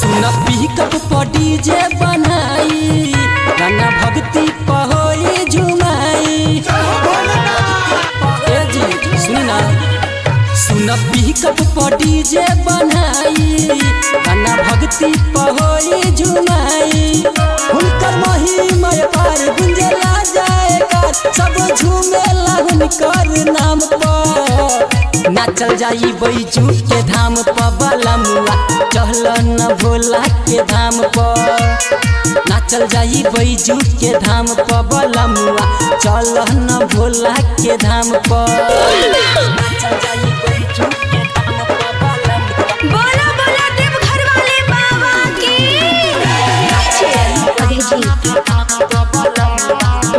सुन पिकअप पर डीजे बनाई गाना भक्ति पहोई झुमाई। सुन पिकअप पर डीजे बनाई गाना भक्ति पहोई झुमाई। हुनकर महिमा पार गुंजला जाएगा सब झूमेला हुनकर नाम पर। नाचल जाई बैजू के धाम पर बलमुआ चहल न भोला के धाम पर। नाचल जाई बैजू के धाम पर बलमुआ चल न भोला के धाम पर। नाचल जाई बैजू के धाम पर बलमुआ बोला बोला देवघर वाले बाबा की।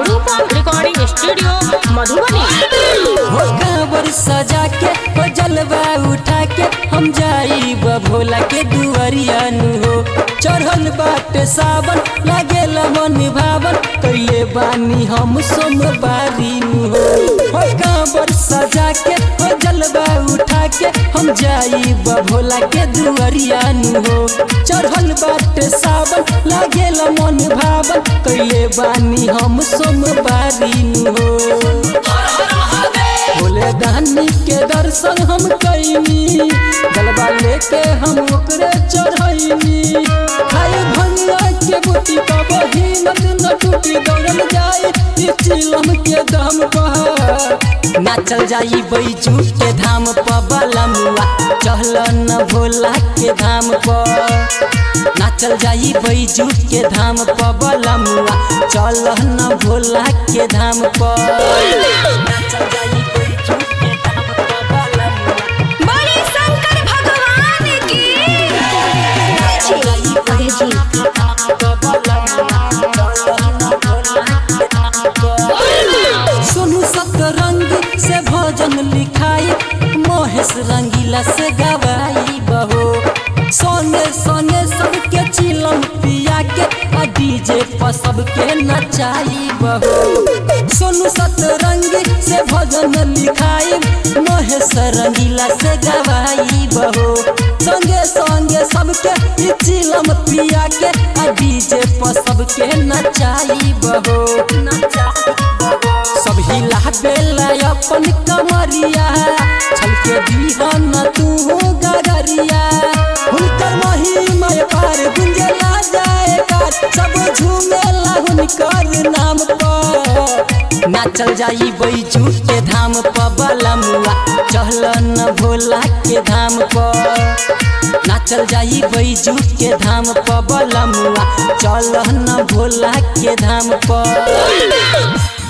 रूपम रिकॉर्डिंग स्टूडियो मधुबनी। हो कांवर सजा के हो जलवा उठा के हम जाई भोला के दुआरिया नु हो। चढ़ल बाट सावन लागेला मन भावन कैले बानी हम सोमवारी नु हो। हो कांवर सजा के हो जलवा उठा के हम जाई भोला के दुआरिया नु हो। चढ़ल बाट सावन लागेला मन भावन कैले बानी हम सोमवारी नु हो। भोले दानी के दर्शन हम कैनी गलबा लेके हम ओकरे चढ़ैनी। खाए भंगिया के बूटी का बहिनत न टूटी दौड़ल जाए चिलम के दाम पर। नाचल जाई बैजू के धाम पर बलमुआ चहल न भोला के धाम पर। नाचल जाई बैजू के धाम पर बलमुआ चल न भोला के धाम पर। नाचल जाई बड़े शंकर भगवान की। सोनू सतरंग से भजन लिखाई महेश रंगीला से गवाई बहो। सोने सोने सबके चिलम पिया के आ डीजे पर सबके नचाई बहो। सोनू सतरंग से भजन लिखाई महेश रंगीला से गवाई बहो। संगे संगे सबके चिलम पिया के आ डीजे पर सबके नचाई बहो। सब हिला बेला अपन कमरिया छलके दीहन तू गगरिया। हुनकर महिमा पार गुंजला जाएगा सब झूमेला हुनकर नाम पर। नाचल जाई बैजू के धाम पर बलमुआ चहल न भोला के धाम पर। नाचल जाई बैजू के धाम पर बलमुआ चल न भोला के धाम पर।